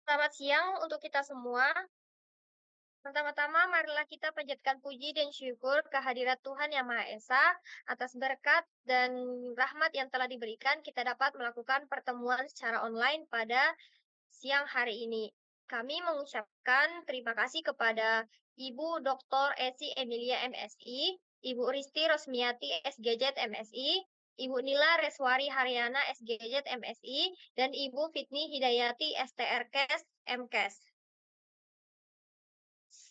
Selamat siang untuk kita semua. Pertama-tama, marilah kita panjatkan puji dan syukur kehadirat Tuhan Yang Maha Esa atas berkat dan rahmat yang telah diberikan kita dapat melakukan pertemuan secara online pada siang hari ini. Kami mengucapkan terima kasih kepada Ibu Dr. Esi Emilia MSI, Ibu Risti Rosmiati SGZ MSI, Ibu Nila Reswari Haryana SGZ MSI, dan Ibu Fitni Hidayati STRKes MKes.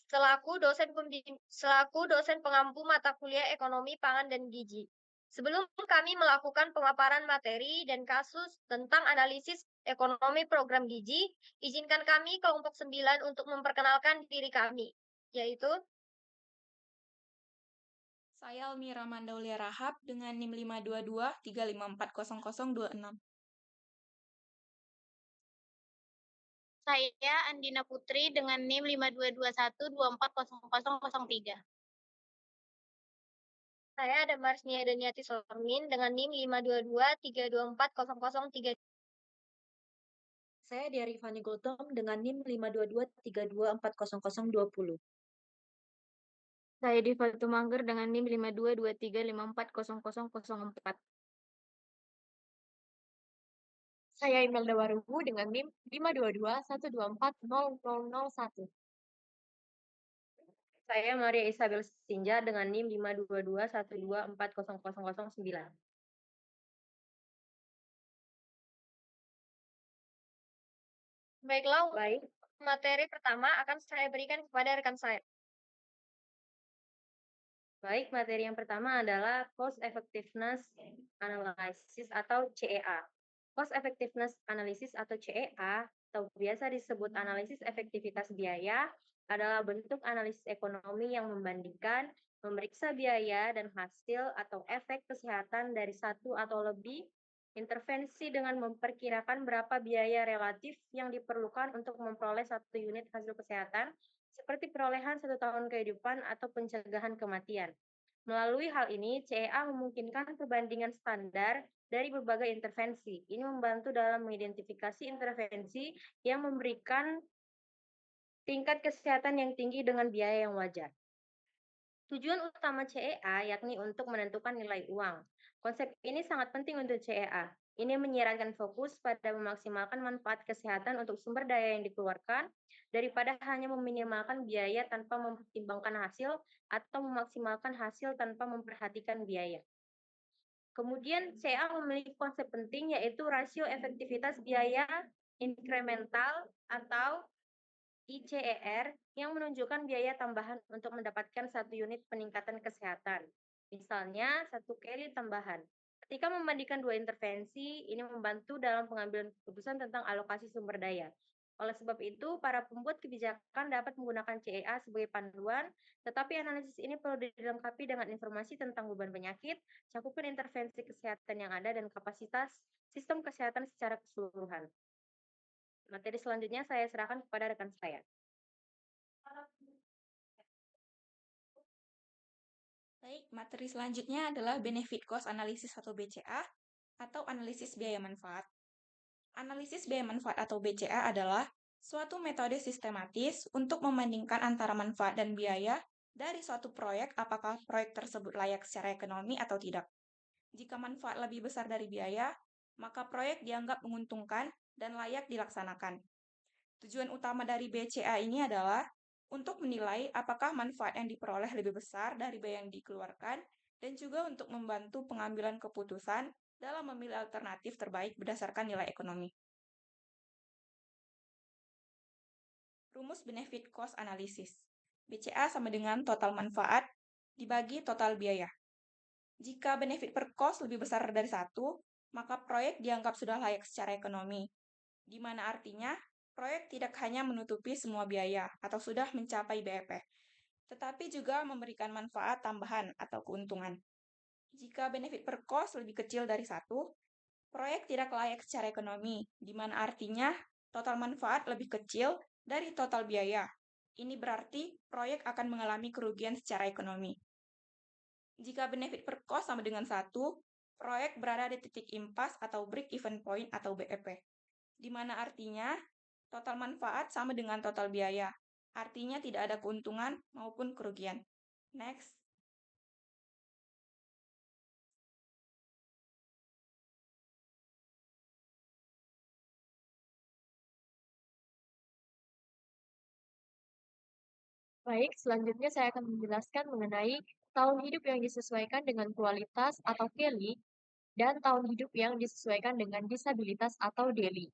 Selaku dosen pengampu mata kuliah Ekonomi Pangan dan Gizi. Sebelum kami melakukan pemaparan materi dan kasus tentang analisis ekonomi program gizi, izinkan kami kelompok 9 untuk memperkenalkan diri kami, yaitu Saya Almira Mandaulia Rahab dengan NIM 52235400026. Saya Andina Putri dengan NIM 5221240003. saya Damarsnia Daniati Sormin dengan NIM 522324003. Saya Diarifani Gautam dengan NIM 52232400020. Saya Diva Tumangger dengan NIM 52235400004. Saya Imelda Waruhu dengan NIM 52212400001. Saya Maria Isabel Sinja dengan NIM 52212400009. Baiklah, materi pertama akan saya berikan kepada rekan saya. Baik, materi yang pertama adalah Cost Effectiveness Analysis atau CEA. Cost Effectiveness Analysis atau CEA, atau biasa disebut analisis efektivitas biaya, adalah bentuk analisis ekonomi yang membandingkan, memeriksa biaya dan hasil atau efek kesehatan dari satu atau lebih intervensi dengan memperkirakan berapa biaya relatif yang diperlukan untuk memperoleh satu unit hasil kesehatan, seperti perolehan 1 tahun kehidupan atau pencegahan kematian. Melalui hal ini, CEA memungkinkan perbandingan standar dari berbagai intervensi. Ini membantu dalam mengidentifikasi intervensi yang memberikan tingkat kesehatan yang tinggi dengan biaya yang wajar. Tujuan utama CEA yakni untuk menentukan nilai uang. Konsep ini sangat penting untuk CEA. Ini menyiratkan fokus pada memaksimalkan manfaat kesehatan untuk sumber daya yang dikeluarkan, daripada hanya meminimalkan biaya tanpa mempertimbangkan hasil atau memaksimalkan hasil tanpa memperhatikan biaya. Kemudian CEA memiliki konsep penting yaitu rasio efektivitas biaya inkremental atau ICER yang menunjukkan biaya tambahan untuk mendapatkan satu unit peningkatan kesehatan. Misalnya, 1 kali tambahan. Ketika membandingkan dua intervensi, ini membantu dalam pengambilan keputusan tentang alokasi sumber daya. Oleh sebab itu, para pembuat kebijakan dapat menggunakan CEA sebagai panduan, tetapi analisis ini perlu dilengkapi dengan informasi tentang beban penyakit, cakupan intervensi kesehatan yang ada, dan kapasitas sistem kesehatan secara keseluruhan. Materi selanjutnya saya serahkan kepada rekan saya. Baik, materi selanjutnya adalah Benefit Cost Analysis atau BCA atau analisis biaya manfaat. Analisis biaya manfaat atau BCA adalah suatu metode sistematis untuk membandingkan antara manfaat dan biaya dari suatu proyek, apakah proyek tersebut layak secara ekonomi atau tidak. Jika manfaat lebih besar dari biaya, maka proyek dianggap menguntungkan dan layak dilaksanakan. Tujuan utama dari BCA ini adalah untuk menilai apakah manfaat yang diperoleh lebih besar dari biaya yang dikeluarkan, dan juga untuk membantu pengambilan keputusan dalam memilih alternatif terbaik berdasarkan nilai ekonomi. Rumus Benefit Cost Analysis. BCA sama dengan total manfaat dibagi total biaya. Jika benefit per cost lebih besar dari 1, maka proyek dianggap sudah layak secara ekonomi, di mana artinya proyek tidak hanya menutupi semua biaya atau sudah mencapai BEP, tetapi juga memberikan manfaat tambahan atau keuntungan. Jika benefit per cost lebih kecil dari 1, proyek tidak layak secara ekonomi, di mana artinya total manfaat lebih kecil dari total biaya. Ini berarti proyek akan mengalami kerugian secara ekonomi. Jika benefit per cost sama dengan 1, proyek berada di titik impas atau break even point atau BEP, di mana artinya Total manfaat sama dengan total biaya. Artinya tidak ada keuntungan maupun kerugian. Next. Baik, selanjutnya saya akan menjelaskan mengenai tahun hidup yang disesuaikan dengan kualitas atau KELI dan tahun hidup yang disesuaikan dengan disabilitas atau DELI.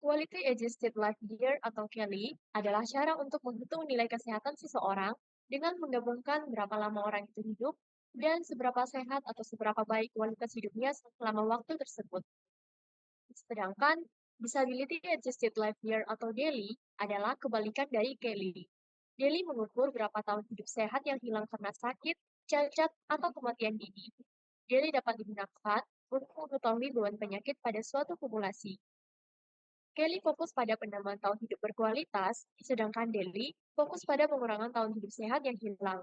Quality Adjusted Life Year atau KELI adalah cara untuk menghitung nilai kesehatan seseorang dengan menggabungkan berapa lama orang itu hidup dan seberapa sehat atau seberapa baik kualitas hidupnya selama waktu tersebut. Sedangkan Disability Adjusted Life Year atau DALY adalah kebalikan dari KELI. DALY mengukur berapa tahun hidup sehat yang hilang karena sakit, cacat, atau kematian dini. DALY dapat digunakan untuk mengetahui beban penyakit pada suatu populasi. KELI fokus pada penambahan tahun hidup berkualitas, sedangkan DALY fokus pada pengurangan tahun hidup sehat yang hilang.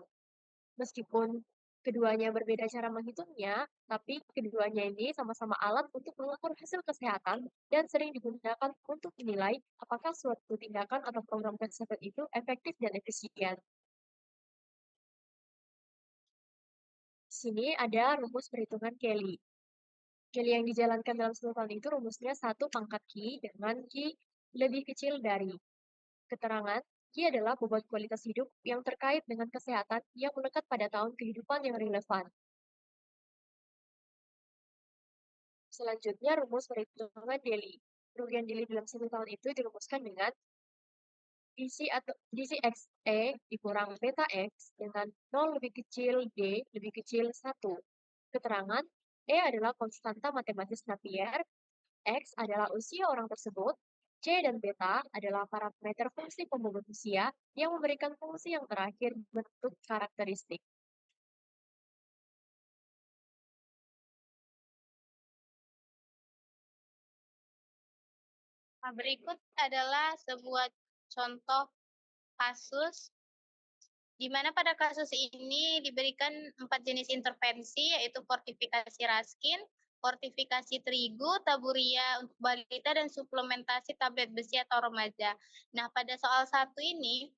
Meskipun keduanya berbeda cara menghitungnya, tapi keduanya ini sama-sama alat untuk mengukur hasil kesehatan dan sering digunakan untuk menilai apakah suatu tindakan atau program kesehatan itu efektif dan efisien. Di sini ada rumus perhitungan KELI. KELI yang dijalankan dalam 10 tahun itu rumusnya 1 pangkat Q dengan Q lebih kecil dari. Keterangan Q adalah bobot kualitas hidup yang terkait dengan kesehatan yang melekat pada tahun kehidupan yang relevan. Selanjutnya, rumus perhitungan DALY. Kerugian DALY dalam 1 tahun itu dirumuskan dengan DC XE dikurang beta X dengan 0 lebih kecil D lebih kecil 1. Keterangan E adalah konstanta matematis Napier, X adalah usia orang tersebut, C dan beta adalah parameter fungsi pembobot usia yang memberikan fungsi yang terakhir bentuk karakteristik. Nah, berikut adalah sebuah contoh kasus di mana pada kasus ini diberikan 4 jenis intervensi, yaitu fortifikasi raskin, fortifikasi terigu, taburia untuk balita, dan suplementasi tablet besi atau remaja. Nah, pada soal 1 ini,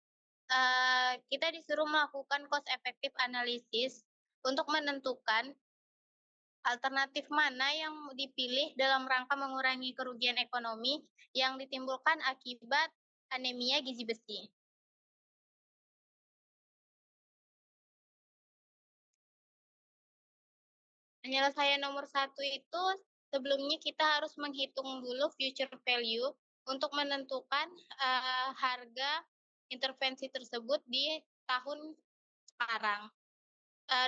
kita disuruh melakukan cost effective analysis untuk menentukan alternatif mana yang dipilih dalam rangka mengurangi kerugian ekonomi yang ditimbulkan akibat anemia gizi besi. Penyelesaian nomor 1 itu sebelumnya kita harus menghitung dulu future value untuk menentukan harga intervensi tersebut di tahun sekarang.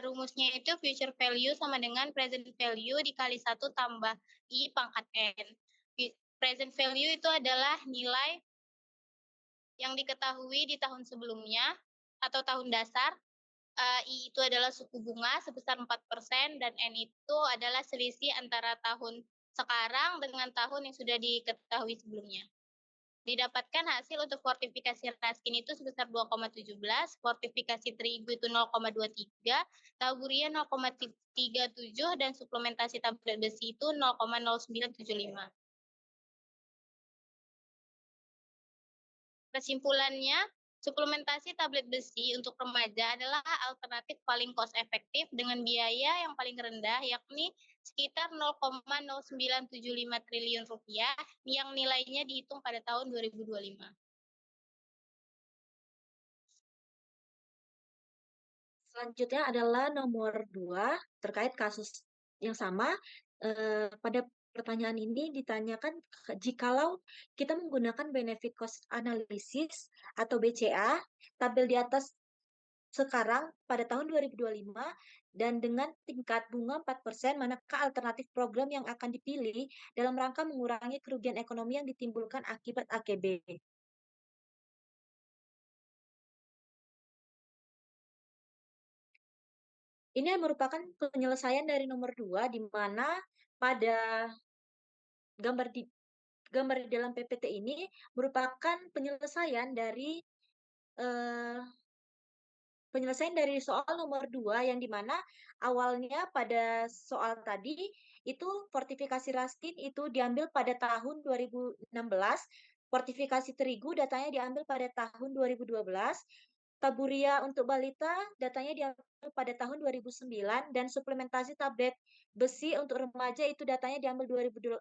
Rumusnya itu future value sama dengan present value dikali 1 tambah I pangkat N. Present value itu adalah nilai yang diketahui di tahun sebelumnya atau tahun dasar. I itu adalah suku bunga sebesar 4% dan N itu adalah selisih antara tahun sekarang dengan tahun yang sudah diketahui sebelumnya. Didapatkan hasil untuk fortifikasi raskin itu sebesar 2,17, fortifikasi terigu itu 0,23, taburia 0,37, dan suplementasi tablet besi itu 0,0975. Kesimpulannya, suplementasi tablet besi untuk remaja adalah alternatif paling cost efektif dengan biaya yang paling rendah, yakni sekitar 0,0975 triliun rupiah yang nilainya dihitung pada tahun 2025. Selanjutnya adalah nomor 2 terkait kasus yang sama. Pada pertanyaan ini ditanyakan jikalau kita menggunakan benefit cost analysis atau BCA, tabel di atas sekarang pada tahun 2025 dan dengan tingkat bunga 4%, manakah alternatif program yang akan dipilih dalam rangka mengurangi kerugian ekonomi yang ditimbulkan akibat AKB? Ini merupakan penyelesaian dari nomor 2, di mana pada gambar di dalam PPT ini merupakan penyelesaian dari soal nomor 2, yang dimana awalnya pada soal tadi itu fortifikasi raskin itu diambil pada tahun 2016, Portifikasi terigu datanya diambil pada tahun 2012. Taburia untuk balita datanya diambil pada tahun 2009 dan suplementasi tablet besi untuk remaja itu datanya diambil 2008.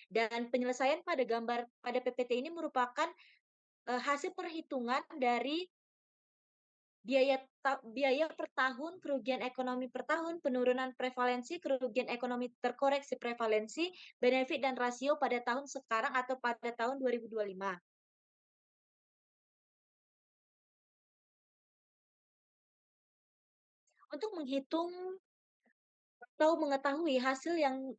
Dan penyelesaian pada gambar pada PPT ini merupakan hasil perhitungan dari biaya per tahun, kerugian ekonomi per tahun, penurunan prevalensi, kerugian ekonomi terkoreksi prevalensi, benefit dan rasio pada tahun sekarang atau pada tahun 2025. Untuk menghitung atau mengetahui hasil yang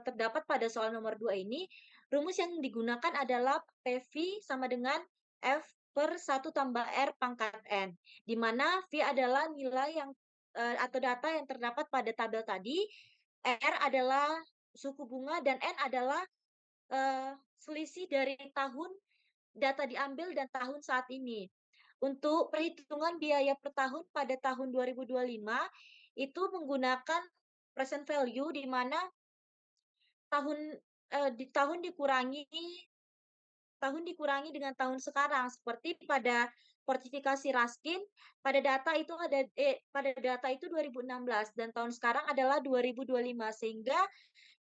terdapat pada soal nomor 2 ini, rumus yang digunakan adalah PV sama dengan F per 1 tambah R pangkat N, di mana V adalah nilai yang atau data yang terdapat pada tabel tadi, R adalah suku bunga, dan N adalah selisih dari tahun data diambil dan tahun saat ini. Untuk perhitungan biaya per tahun pada tahun 2025, itu menggunakan present value, di mana tahun dikurangi dengan tahun sekarang, seperti pada portifikasi Raskin pada data itu 2016 dan tahun sekarang adalah 2025, sehingga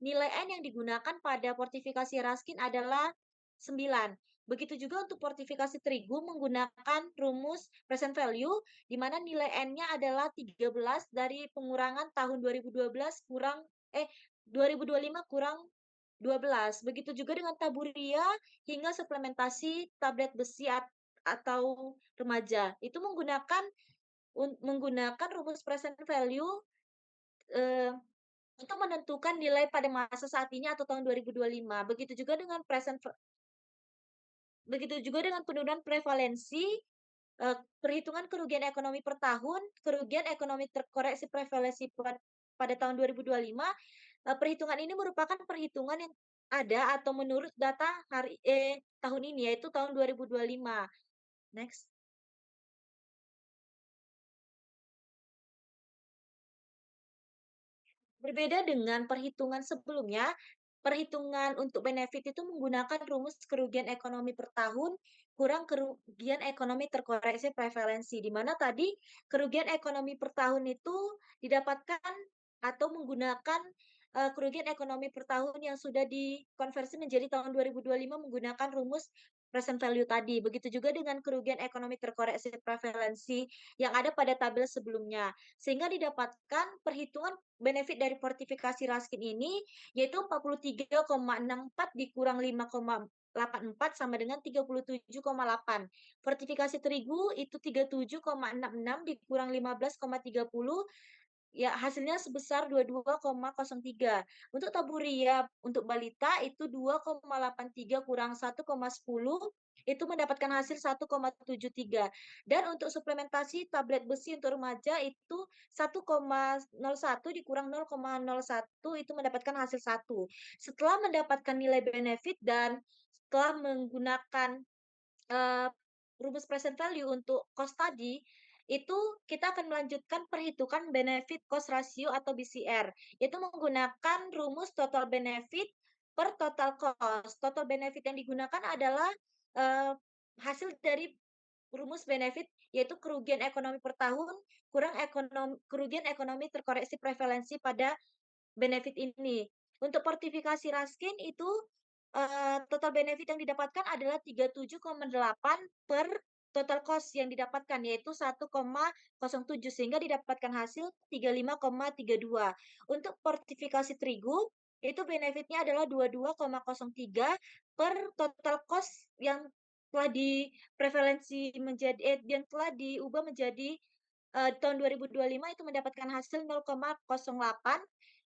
nilai N yang digunakan pada portifikasi Raskin adalah 9. Begitu juga untuk portifikasi terigu menggunakan rumus present value, di mana nilai N-nya adalah 13 dari pengurangan tahun 2025 kurang 12. Begitu juga dengan taburia hingga suplementasi tablet besi atau remaja. Itu menggunakan rumus present value untuk menentukan nilai pada masa saat ini atau tahun 2025. Begitu juga dengan penurunan prevalensi, perhitungan kerugian ekonomi per tahun, kerugian ekonomi terkoreksi prevalensi pada tahun 2025. Perhitungan ini merupakan perhitungan yang ada atau menurut data tahun ini, yaitu tahun 2025. Next. Berbeda dengan perhitungan sebelumnya, perhitungan untuk benefit itu menggunakan rumus kerugian ekonomi per tahun kurang kerugian ekonomi terkoreksi prevalensi, di mana tadi kerugian ekonomi per tahun itu didapatkan atau menggunakan kerugian ekonomi per tahun yang sudah dikonversi menjadi tahun 2025 menggunakan rumus present value tadi. Begitu juga dengan kerugian ekonomi terkoreksi prevalensi yang ada pada tabel sebelumnya, sehingga didapatkan perhitungan benefit dari portifikasi Raskin ini yaitu 43,64 dikurang 5,84 sama dengan 37,8. Fortifikasi terigu itu 37,66 dikurang 15,30, ya hasilnya sebesar 22,03. Untuk taburia untuk balita itu 2,83 kurang 1,10 itu mendapatkan hasil 1,73. Dan untuk suplementasi tablet besi untuk remaja itu 1,01 dikurang 0,01 itu mendapatkan hasil 1. Setelah mendapatkan nilai benefit dan setelah menggunakan rumus present value untuk cost tadi, itu kita akan melanjutkan perhitungan benefit cost ratio atau BCR, yaitu menggunakan rumus total benefit per total cost. Total benefit yang digunakan adalah hasil dari rumus benefit, yaitu kerugian ekonomi per tahun kurang kerugian ekonomi terkoreksi prevalensi pada benefit ini. Untuk portifikasi Raskin itu total benefit yang didapatkan adalah 37,8 per total cost yang didapatkan, yaitu 1,07, sehingga didapatkan hasil 35,32. Untuk portifikasi terigu itu benefitnya adalah 22,03 per total cost yang telah diprevalensi menjadi yang telah diubah menjadi tahun 2025 itu mendapatkan hasil 0,08,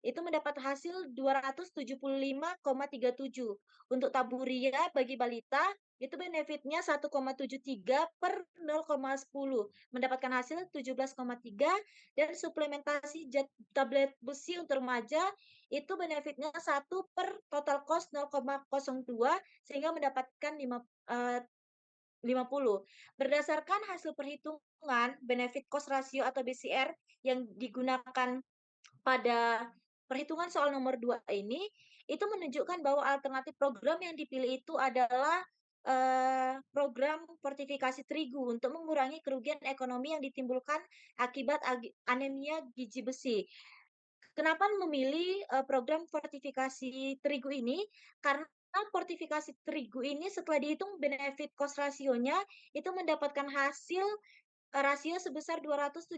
itu mendapat hasil 275,37. Untuk taburia bagi balita itu benefitnya 1,73 per 0,10 mendapatkan hasil 17,3, dan suplementasi tablet besi untuk remaja itu benefitnya 1 per total cost 0,02 sehingga mendapatkan 50. Berdasarkan hasil perhitungan benefit cost ratio atau BCR yang digunakan pada perhitungan soal nomor 2 ini, itu menunjukkan bahwa alternatif program yang dipilih itu adalah program fortifikasi terigu untuk mengurangi kerugian ekonomi yang ditimbulkan akibat anemia gizi besi. Kenapa memilih program fortifikasi terigu ini? Karena fortifikasi terigu ini setelah dihitung benefit cost rasionya itu mendapatkan hasil rasio sebesar 275,37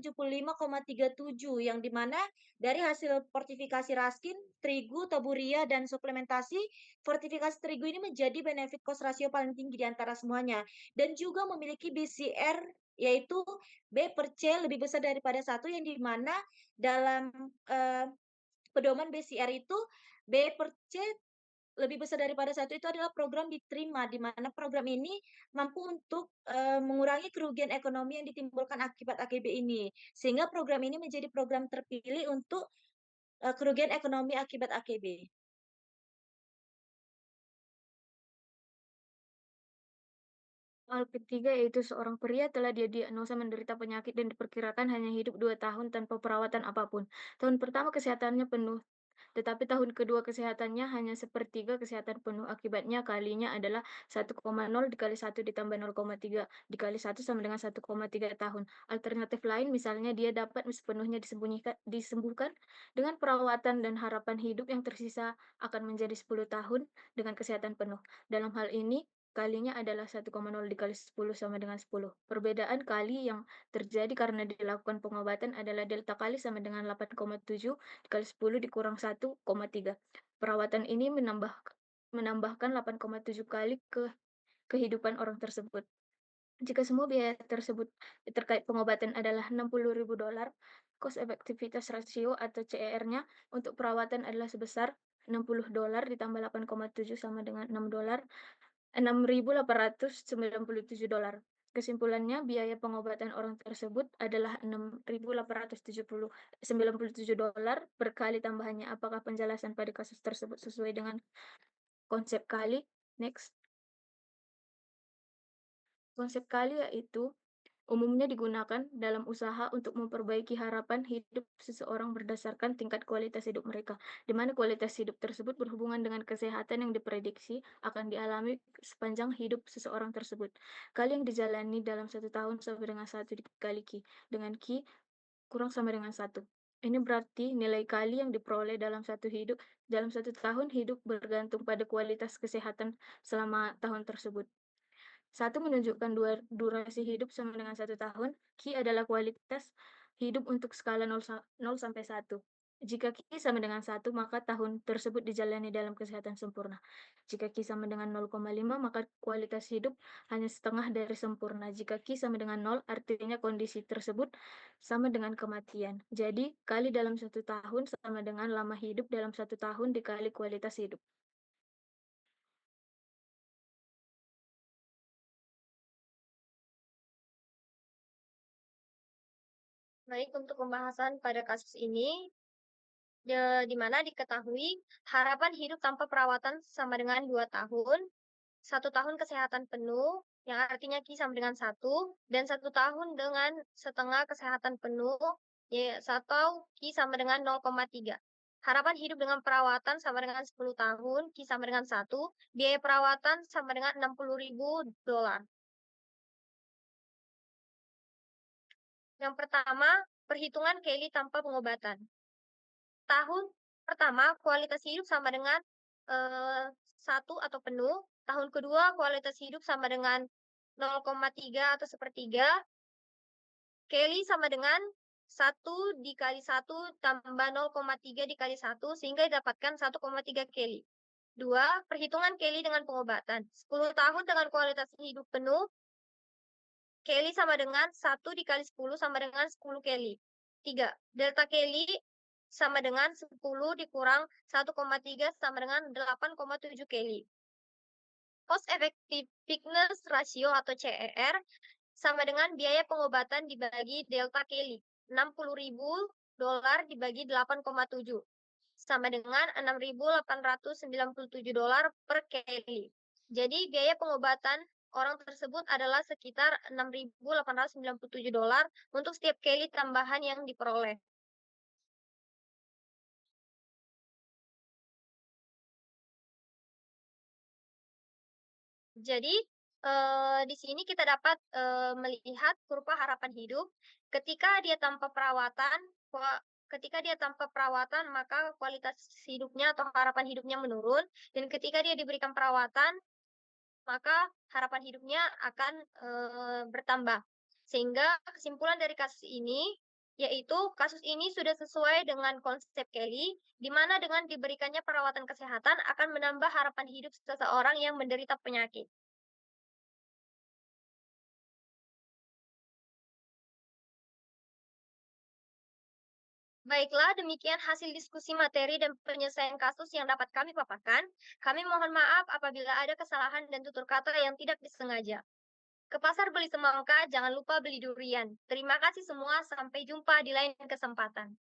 yang dimana dari hasil fortifikasi raskin, terigu, taburia, dan suplementasi, fortifikasi terigu ini menjadi benefit cost rasio paling tinggi di antara semuanya dan juga memiliki BCR yaitu B per C lebih besar daripada 1 yang dimana dalam pedoman BCR itu B per C lebih besar daripada 1 itu adalah program diterima, di mana program ini mampu untuk mengurangi kerugian ekonomi yang ditimbulkan akibat AKB ini. Sehingga program ini menjadi program terpilih untuk kerugian ekonomi akibat AKB. Hal ketiga yaitu seorang pria telah didiagnosa menderita penyakit dan diperkirakan hanya hidup 2 tahun tanpa perawatan apapun. Tahun pertama kesehatannya penuh, tetapi tahun kedua kesehatannya hanya sepertiga kesehatan penuh. Akibatnya kalinya adalah 1,0 dikali 1 ditambah 0,3 dikali 1 sama dengan 1,3 tahun. Alternatif lain misalnya dia dapat sepenuhnya disembuhkan dengan perawatan dan harapan hidup yang tersisa akan menjadi 10 tahun dengan kesehatan penuh. Dalam hal ini, kalinya adalah 1,0 dikali 10 sama dengan 10. Perbedaan kali yang terjadi karena dilakukan pengobatan adalah delta kali sama dengan 8,7 dikali 10 dikurang 1,3. Perawatan ini menambahkan 8,7 kali ke kehidupan orang tersebut. Jika semua biaya tersebut terkait pengobatan adalah $60.000, cost effectiveness ratio atau CER-nya untuk perawatan adalah sebesar $60 ditambah 8,7 sama dengan $6, $6.897. Kesimpulannya, biaya pengobatan orang tersebut adalah $6.897 per kali tambahannya. Apakah penjelasan pada kasus tersebut sesuai dengan konsep kali? Next. Konsep kali yaitu umumnya digunakan dalam usaha untuk memperbaiki harapan hidup seseorang berdasarkan tingkat kualitas hidup mereka, di mana kualitas hidup tersebut berhubungan dengan kesehatan yang diprediksi akan dialami sepanjang hidup seseorang tersebut. Kali yang dijalani dalam 1 tahun sama dengan 1 dikali Ki, dengan Ki kurang sama dengan 1. Ini berarti nilai kali yang diperoleh dalam 1 tahun hidup bergantung pada kualitas kesehatan selama tahun tersebut. 1 menunjukkan durasi hidup sama dengan 1 tahun. Ki adalah kualitas hidup untuk skala 0 sampai 1. Jika Ki sama dengan 1, maka tahun tersebut dijalani dalam kesehatan sempurna. Jika Ki sama dengan 0,5, maka kualitas hidup hanya setengah dari sempurna. Jika Ki sama dengan 0, artinya kondisi tersebut sama dengan kematian. Jadi, kali dalam 1 tahun sama dengan lama hidup dalam 1 tahun dikali kualitas hidup. Baik, untuk pembahasan pada kasus ini, di mana diketahui harapan hidup tanpa perawatan sama dengan 2 tahun, 1 tahun kesehatan penuh, yang artinya Ki sama dengan 1, dan 1 tahun dengan setengah kesehatan penuh, atau Ki sama dengan 0,3. Harapan hidup dengan perawatan sama dengan 10 tahun, Ki sama dengan 1, biaya perawatan sama dengan $60.000. Yang pertama, perhitungan Kelly tanpa pengobatan. Tahun pertama, kualitas hidup sama dengan 1 atau penuh. Tahun kedua, kualitas hidup sama dengan 0,3 atau sepertiga. Kelly sama dengan 1 dikali 1 tambah 0,3 dikali 1, sehingga didapatkan 1,3 Kelly. 2. Perhitungan Kelly dengan pengobatan. 10 tahun dengan kualitas hidup penuh, Kelly sama dengan 1 dikali 10 sama dengan 10 Kelly. 3. Delta Kelly sama dengan 10 dikurang 1,3 sama dengan 8,7 Kelly. Cost Effectiveness Ratio atau CER sama dengan biaya pengobatan dibagi delta Kelly. $60.000 dibagi 8,7 sama dengan $6.897 per Kelly. Jadi biaya pengobatan orang tersebut adalah sekitar $6.897 untuk setiap Kelly tambahan yang diperoleh. Jadi, di sini kita dapat, melihat kurva harapan hidup ketika dia tanpa perawatan, ketika dia tanpa perawatan maka kualitas hidupnya atau harapan hidupnya menurun, dan ketika dia diberikan perawatan, maka harapan hidupnya akan, bertambah. Sehingga kesimpulan dari kasus ini, yaitu kasus ini sudah sesuai dengan konsep Kelly, di mana dengan diberikannya perawatan kesehatan akan menambah harapan hidup seseorang yang menderita penyakit. Baiklah, demikian hasil diskusi materi dan penyelesaian kasus yang dapat kami paparkan. Kami mohon maaf apabila ada kesalahan dan tutur kata yang tidak disengaja. Ke pasar beli semangka, jangan lupa beli durian. Terima kasih semua, sampai jumpa di lain kesempatan.